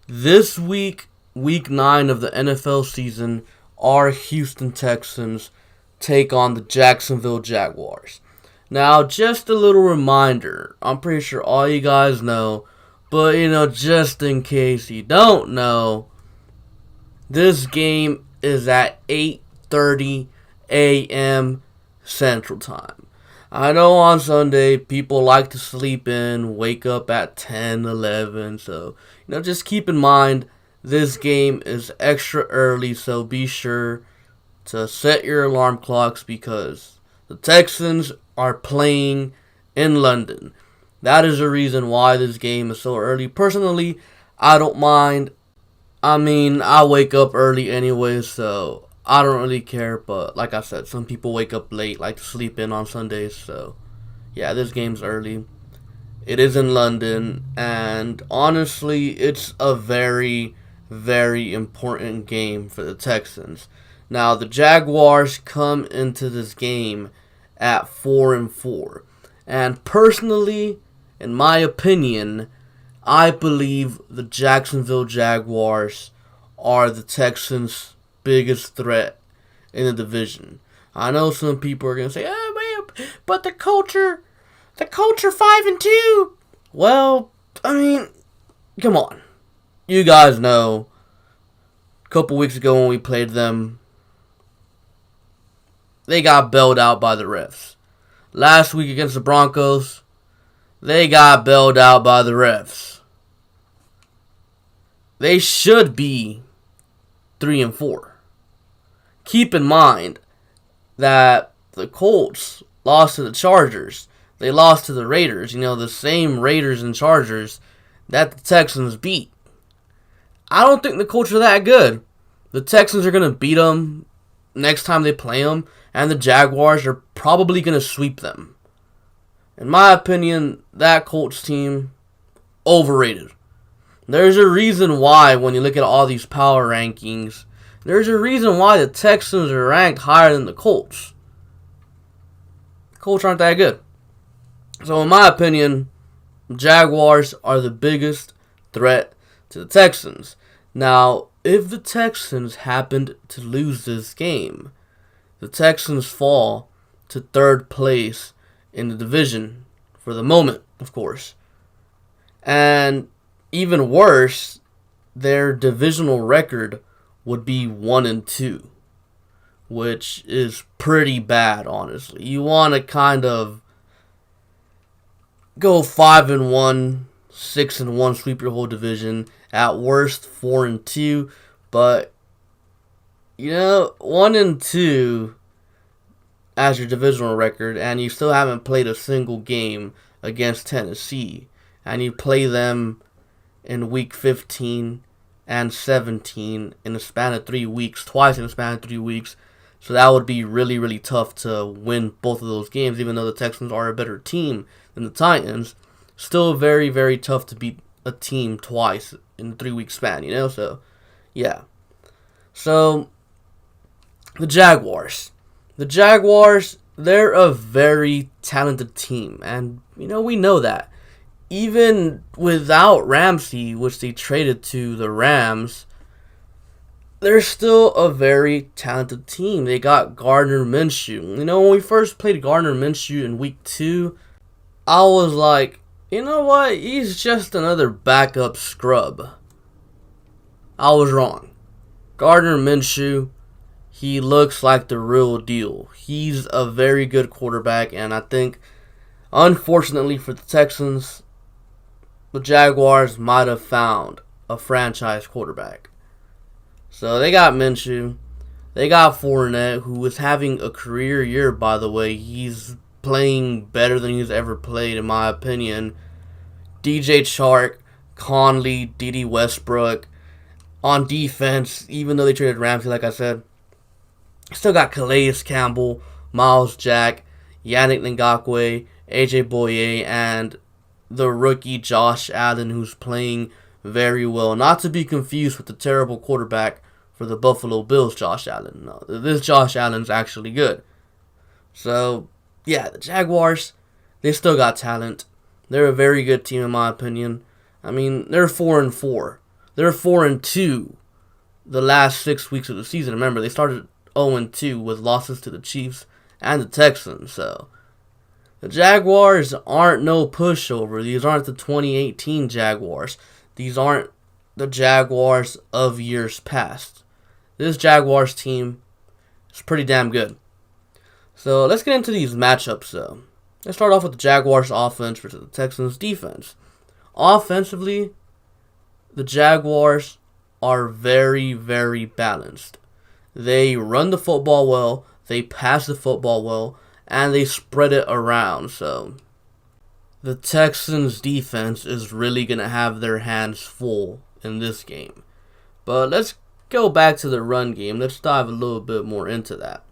This week, week 9 of the NFL season, our Houston Texans take on the Jacksonville Jaguars. Now, just a little reminder, I'm pretty sure all you guys know, but just in case you don't know, this game is at 8:30 a.m. Central Time. I know on Sunday people like to sleep in, wake up at 10, 11, so just keep in mind this game is extra early, so be sure to set your alarm clocks because the Texans are playing in London. That is the reason why this game is so early. Personally, I don't mind. I wake up early anyway, so I don't really care. But like I said, some people wake up late, like to sleep in on Sundays. So, yeah, this game's early. It is in London, and honestly, it's a very, very important game for the Texans. Now, the Jaguars come into this game at 4-4, and personally, in my opinion, I believe the Jacksonville Jaguars are the Texans' biggest threat in the division. I know some people are gonna say, "Oh man, but the Colts are 5-2." Well, come on. You guys know. A couple weeks ago when we played them, they got bailed out by the refs. Last week against the Broncos, they got bailed out by the refs. They should be 3-4. Keep in mind that the Colts lost to the Chargers. They lost to the Raiders. The same Raiders and Chargers that the Texans beat. I don't think the Colts are that good. The Texans are going to beat them next time they play them, and the Jaguars are probably going to sweep them. In my opinion, that Colts team, overrated. There's a reason why, when you look at all these power rankings, there's a reason why the Texans are ranked higher than the Colts. The Colts aren't that good. So in my opinion, the Jaguars are the biggest threat to the Texans. Now, if the Texans happened to lose this game, the Texans fall to third place in the division for the moment, of course. And even worse, their divisional record would be 1-2, which is pretty bad, honestly. You want to kind of go 5-1, 6-1, sweep your whole division. At worst, 4-2, but 1-2 as your divisional record, and you still haven't played a single game against Tennessee, and you play them in week 15 and 17 in a span of 3 weeks, twice in a span of 3 weeks. So that would be really, really tough to win both of those games, even though the Texans are a better team than the Titans. Still very, very tough to beat a team twice in a 3-week span, So, yeah. So, the Jaguars. The Jaguars, they're a very talented team, and, we know that. Even without Ramsey, which they traded to the Rams, they're still a very talented team. They got Gardner Minshew. When we first played Gardner Minshew in week 2, I was like, you know what? He's just another backup scrub. I was wrong. Gardner Minshew, he looks like the real deal. He's a very good quarterback, and I think, unfortunately for the Texans, the Jaguars might have found a franchise quarterback. So they got Minshew. They got Fournette, who is having a career year, by the way. He's playing better than he's ever played, in my opinion. DJ Chark, Conley, D.D. Westbrook. On defense, even though they traded Ramsey, like I said, still got Calais Campbell, Miles Jack, Yannick Ngakoue, AJ Boye, and the rookie Josh Allen, who's playing very well. Not to be confused with the terrible quarterback for the Buffalo Bills, Josh Allen. No, this Josh Allen's actually good. So, yeah, the Jaguars, they still got talent. They're a very good team, in my opinion. They're 4-4. They're 4-2 the last 6 weeks of the season. Remember, they started 0-2 with losses to the Chiefs and the Texans. So the Jaguars aren't no pushover. These aren't the 2018 Jaguars. These aren't the Jaguars of years past. This Jaguars team is pretty damn good. So let's get into these matchups though. Let's start off with the Jaguars offense versus the Texans defense. Offensively, the Jaguars are very, very balanced. They run the football well, they pass the football well, and they spread it around. So the Texans defense is really going to have their hands full in this game. But let's go back to the run game. Let's dive a little bit more into that.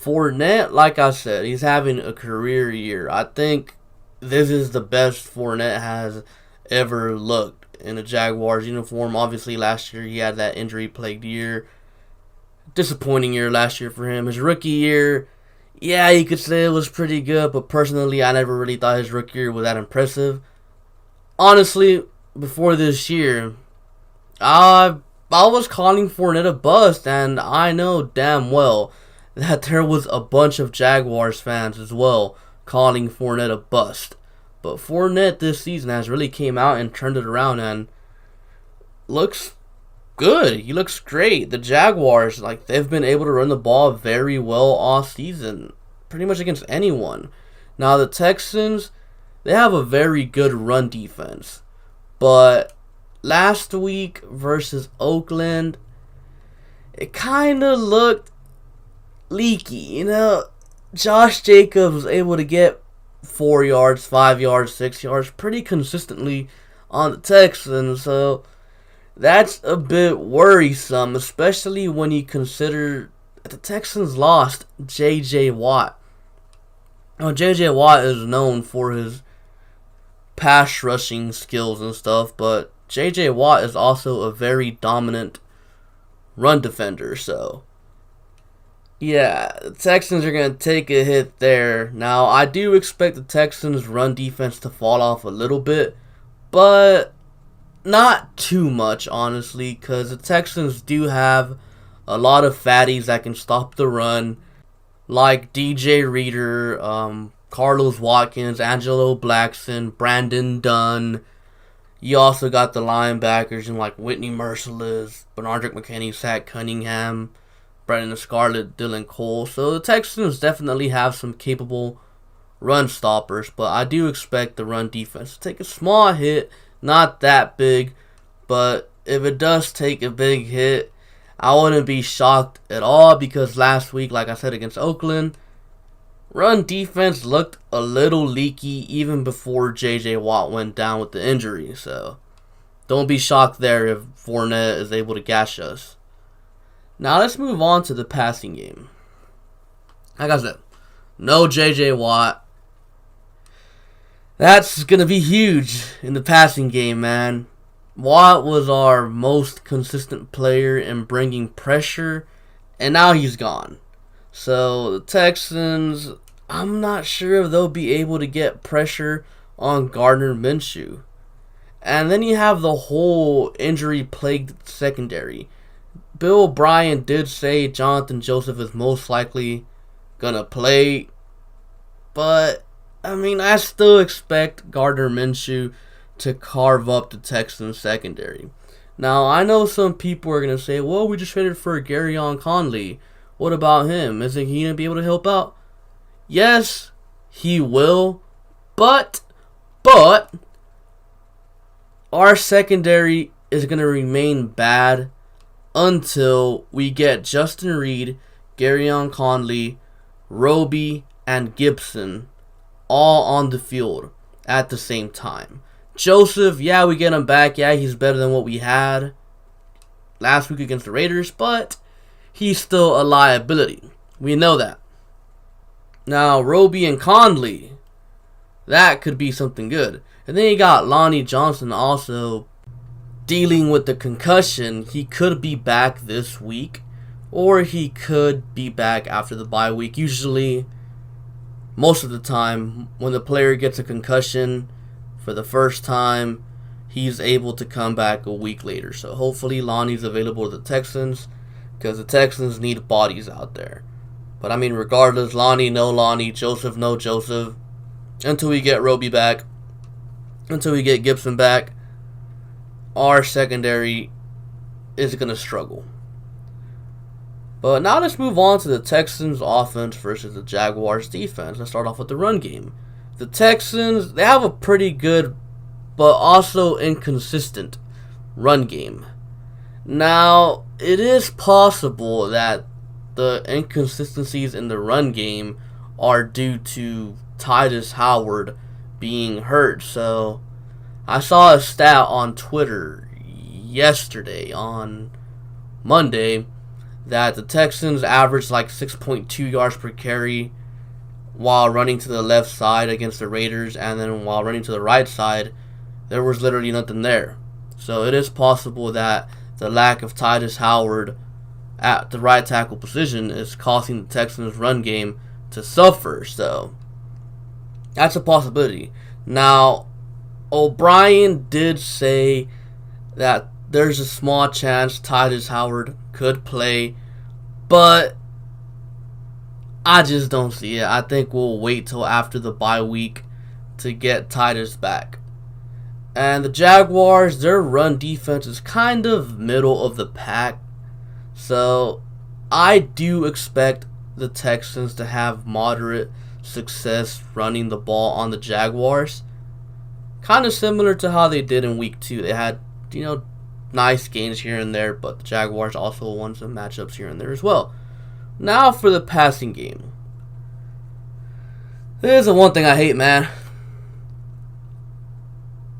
Fournette, like I said, he's having a career year. I think this is the best Fournette has ever looked in a Jaguars uniform. Obviously, last year he had that injury-plagued year. Disappointing year last year for him. His rookie year, yeah, you could say it was pretty good, but personally, I never really thought his rookie year was that impressive. Honestly, before this year, I was calling Fournette a bust, and I know damn well that there was a bunch of Jaguars fans as well calling Fournette a bust. But Fournette this season has really came out and turned it around and looks good. He looks great. The Jaguars, they've been able to run the ball very well all season, pretty much against anyone. Now the Texans, they have a very good run defense, but last week versus Oakland, it kind of looked leaky. Josh Jacobs was able to get 4 yards, 5 yards, 6 yards pretty consistently on the Texans, so that's a bit worrisome, especially when you consider that the Texans lost J.J. Watt. Now, J.J. Watt is known for his pass rushing skills and stuff, but J.J. Watt is also a very dominant run defender, so yeah, the Texans are going to take a hit there. Now, I do expect the Texans' run defense to fall off a little bit, but not too much, honestly, because the Texans do have a lot of fatties that can stop the run, like DJ Reader, Carlos Watkins, Angelo Blackson, Brandon Dunn. You also got the linebackers in Whitney Merciless, Bernardrick McKinney, Zach Cunningham, Brandon Scarlett, Dylan Cole. So the Texans definitely have some capable run stoppers, but I do expect the run defense to take a small hit. Not that big, but if it does take a big hit, I wouldn't be shocked at all, because last week, like I said, against Oakland, run defense looked a little leaky even before J.J. Watt went down with the injury. So don't be shocked there if Fournette is able to gash us. Now let's move on to the passing game. Like I said, no J.J. Watt. That's going to be huge in the passing game, man. Watt was our most consistent player in bringing pressure, and now he's gone. So the Texans, I'm not sure if they'll be able to get pressure on Gardner Minshew. And then you have the whole injury-plagued secondary. Bill O'Brien did say Jonathan Joseph is most likely going to play, but I still expect Gardner Minshew to carve up the Texans secondary. Now, I know some people are going to say, well, we just traded for Garyon Conley. What about him? Isn't he going to be able to help out? Yes, he will, but our secondary is going to remain bad until we get Justin Reed, Garyon Conley, Roby, and Gibson all on the field at the same time. Joseph, yeah, we get him back. Yeah, he's better than what we had last week against the Raiders, but he's still a liability. We know that. Now, Roby and Conley, that could be something good. And then you got Lonnie Johnson also dealing with the concussion. He could be back this week, or he could be back after the bye week. Usually, most of the time, when the player gets a concussion for the first time, he's able to come back a week later. So hopefully Lonnie's available to the Texans, because the Texans need bodies out there. But I mean, regardless, Lonnie, no Lonnie, Joseph, no Joseph, until we get Roby back, until we get Gibson back, our secondary is going to struggle. But now let's move on to the Texans offense versus the Jaguars defense. Let's start off with the run game. The Texans, they have a pretty good but also inconsistent run game. Now, it is possible that the inconsistencies in the run game are due to Titus Howard being hurt. So, I saw a stat on Twitter yesterday, on Monday, that the Texans averaged like 6.2 yards per carry while running to the left side against the Raiders, and then while running to the right side, there was literally nothing there. So it is possible that the lack of Titus Howard at the right tackle position is causing the Texans' run game to suffer. So that's a possibility. Now, O'Brien did say that there's a small chance Titus Howard could play, but I just don't see it. I think we'll wait till after the bye week to get Titus back. And the Jaguars, their run defense is kind of middle of the pack. So I do expect the Texans to have moderate success running the ball on the Jaguars. Kind of similar to how they did in week 2. They had, nice gains here and there, but the Jaguars also won some matchups here and there as well. Now for the passing game. This is the one thing I hate, man.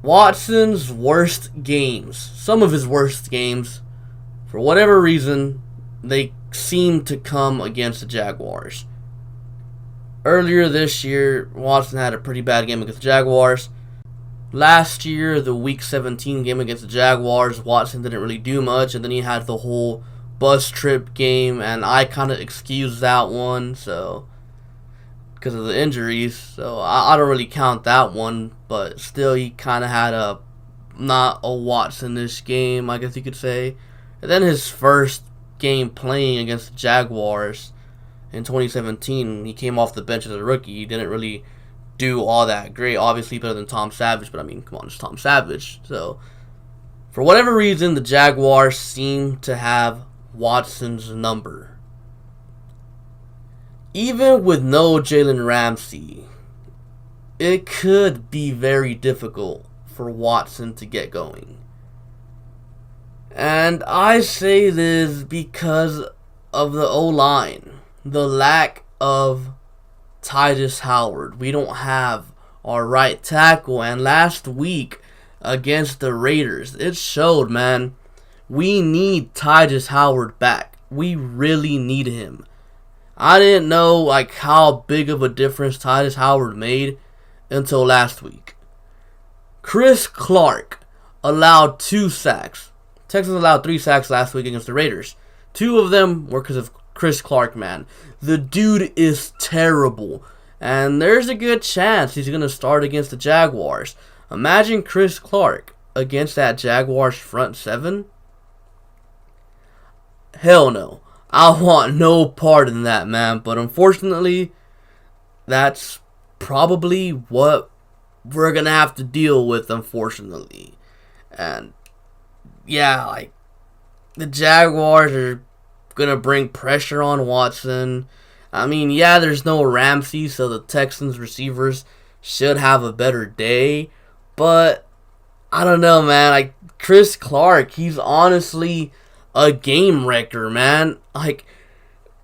Watson's worst games, some of his worst games, for whatever reason, they seem to come against the Jaguars. Earlier this year, Watson had a pretty bad game against the Jaguars. Last year, the Week 17 game against the Jaguars, Watson didn't really do much, and then he had the whole bus trip game, and I kind of excused that one, so because of the injuries, so I don't really count that one, but still, he kind of had not a Watson-ish game, I guess you could say. And then his first game playing against the Jaguars in 2017, he came off the bench as a rookie. He didn't really do all that great. Obviously better than Tom Savage, but I mean, come on, it's Tom Savage. So, for whatever reason, the Jaguars seem to have Watson's number. Even with no Jalen Ramsey, it could be very difficult for Watson to get going. And I say this because of the O-line, the lack of Titus Howard. We don't have our right tackle, and last week against the Raiders, it showed, man. We need Titus Howard back. We really need him. I didn't know how big of a difference Titus Howard made until last week. Chris Clark allowed 2 sacks. Texans allowed 3 sacks last week against the Raiders. 2 of them were because of Chris Clark, man. The dude is terrible. And there's a good chance he's going to start against the Jaguars. Imagine Chris Clark against that Jaguars front 7. Hell no. I want no part in that, man. But unfortunately, that's probably what we're going to have to deal with, unfortunately. And yeah, the Jaguars are going to bring pressure on Watson. I mean, yeah, there's no Ramsey, so the Texans receivers should have a better day. But I don't know, man. Chris Clark, he's honestly a game wrecker, man.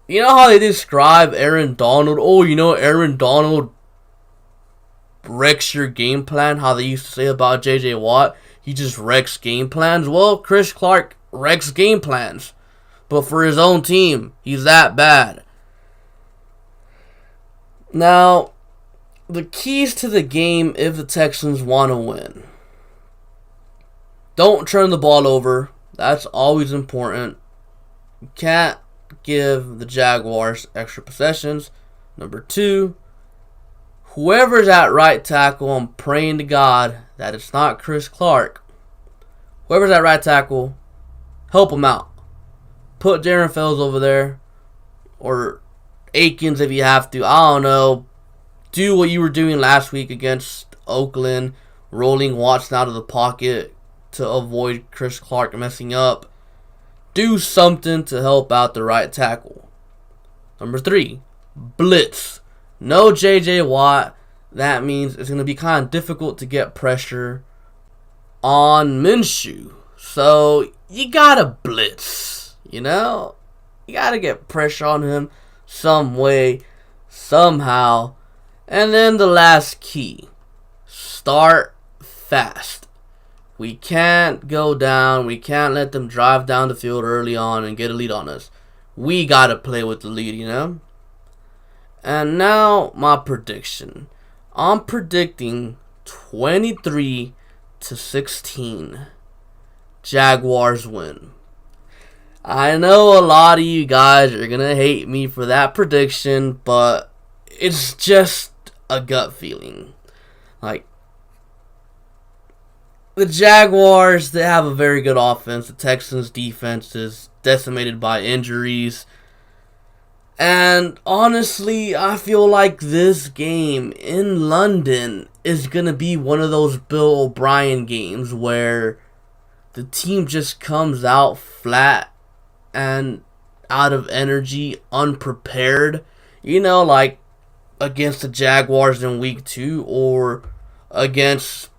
You know how they describe Aaron Donald? Oh, Aaron Donald wrecks your game plan. How they used to say about J.J. Watt. He just wrecks game plans. Well, Chris Clark wrecks game plans. But for his own team, he's that bad. Now, the keys to the game if the Texans want to win. Don't turn the ball over. That's always important. You can't give the Jaguars extra possessions. Number 2, whoever's at right tackle, I'm praying to God that it's not Chris Clark. Whoever's at right tackle, help him out. Put Darren Fells over there, or Akins if you have to. I don't know. Do what you were doing last week against Oakland, rolling Watson out of the pocket to avoid Chris Clark messing up. Do something to help out the right tackle. Number 3, blitz. No J.J. Watt. That means it's going to be kind of difficult to get pressure on Minshew. So you got to blitz, you know? You got to get pressure on him some way, somehow. And then the last key, start fast. We can't go down. We can't let them drive down the field early on and get a lead on us. We got to play with the lead, you know? And now my prediction. I'm predicting 23-16. Jaguars win. I know a lot of you guys are going to hate me for that prediction, but it's just a gut feeling. Like, the Jaguars, they have a very good offense. The Texans' defense is decimated by injuries. And honestly, I feel like this game in London is going to be one of those Bill O'Brien games where the team just comes out flat and out of energy, unprepared. You know, like against the Jaguars in week 2 or against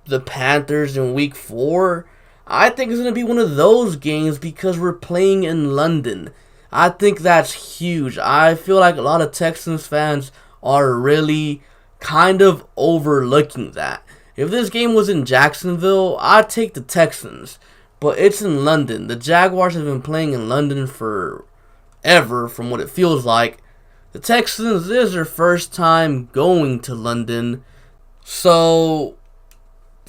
the Panthers in week 4. I think it's going to be one of those games because we're playing in London. I think that's huge. I feel like a lot of Texans fans are really kind of overlooking that. If this game was in Jacksonville, I'd take the Texans. But it's in London. The Jaguars have been playing in London forever, from what it feels like. The Texans, this is their first time going to London. So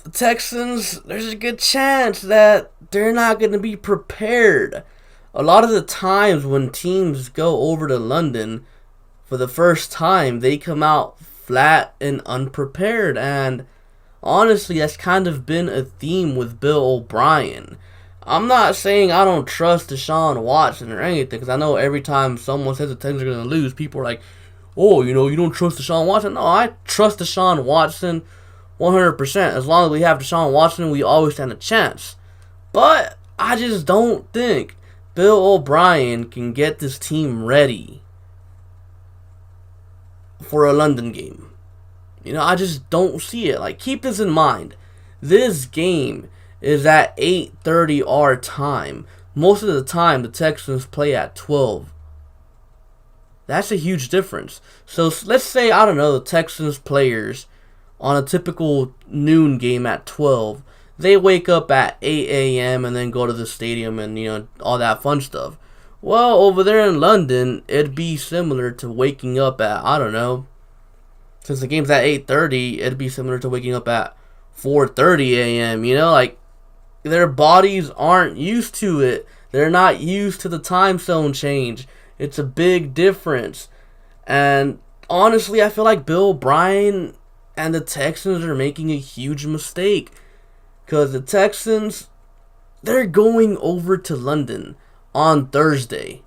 the Texans, there's a good chance that they're not going to be prepared. A lot of the times when teams go over to London for the first time, they come out flat and unprepared. And honestly, that's kind of been a theme with Bill O'Brien. I'm not saying I don't trust Deshaun Watson or anything, because I know every time someone says the Texans are going to lose, people are like, oh, you know, you don't trust Deshaun Watson. No, I trust Deshaun Watson 100%. As long as we have Deshaun Watson, we always stand a chance. But I just don't think Bill O'Brien can get this team ready for a London game. You know, I just don't see it. Like, keep this in mind. This game is at 8:30 our time. Most of the time, the Texans play at 12. That's a huge difference. So let's say, I don't know, the Texans players on a typical noon game at 12, they wake up at 8 a.m. and then go to the stadium and, you know, all that fun stuff. Well, over there in London, it'd be similar to waking up at, I don't know, since the game's at 8:30, it'd be similar to waking up at 4:30 a.m., you know, like, their bodies aren't used to it. They're not used to the time zone change. It's a big difference. And honestly, I feel like Bill O'Brien and the Texans are making a huge mistake. Because the Texans, they're going over to London on Thursday.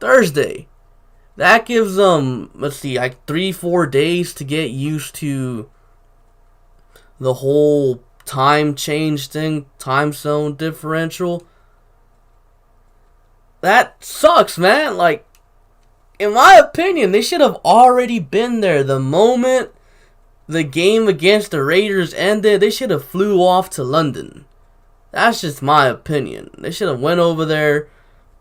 That gives them, let's see, like 3-4 days to get used to the whole time change thing, time zone differential. That sucks, man. Like, in my opinion, they should have already been there the moment the game against the Raiders ended. They should have flew off to London. That's just my opinion. They should have went over there,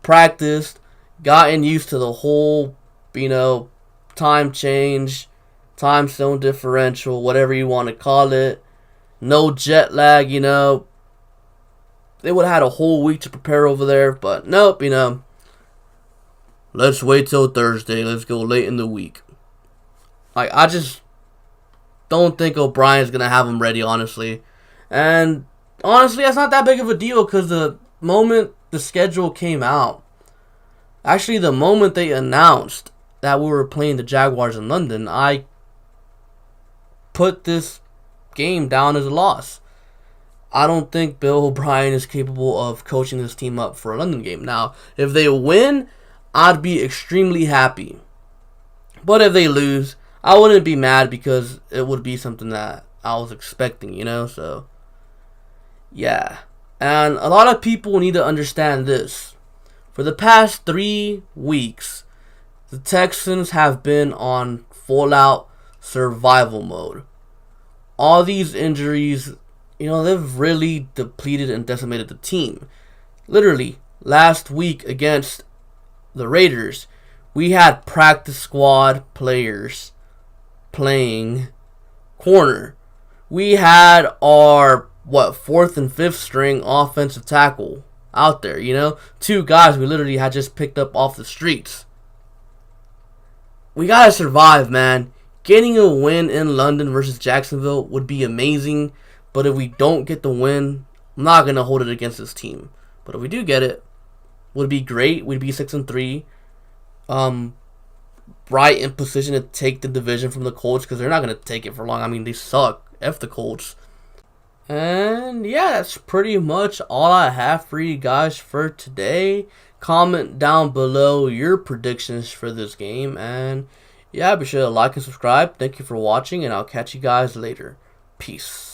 practiced, gotten used to the whole, you know, time change, time zone differential, whatever you want to call it. No jet lag, you know. They would have had a whole week to prepare over there, but nope, you know. Let's wait till Thursday. Let's go late in the week. Like, I just don't think O'Brien's going to have them ready, honestly. And honestly, that's not that big of a deal because the moment the schedule came out, actually the moment they announced that we were playing the Jaguars in London, I put this game down as a loss. I don't think Bill O'Brien is capable of coaching this team up for a London game. Now, if they win, I'd be extremely happy. But if they lose, I wouldn't be mad because it would be something that I was expecting, So, yeah. And a lot of people need to understand this. For the past 3 weeks, the Texans have been on full-out survival mode. All these injuries, they've really depleted and decimated the team. Literally, last week against the Raiders, we had practice squad players playing corner. We had our, 4th and 5th string offensive tackle out there, 2 guys we literally had just picked up off the streets. We gotta survive, man. Getting a win in London versus Jacksonville would be amazing, but if we don't get the win, I'm not gonna hold it against this team. But if we do get it, would be great. We'd be 6-3, right in position to take the division from the Colts because they're not gonna take it for long. I mean, they suck. F the Colts. And yeah, that's pretty much all I have for you guys for today. Comment down below your predictions for this game. And yeah, be sure to like and subscribe. Thank you for watching, and I'll catch you guys later. Peace.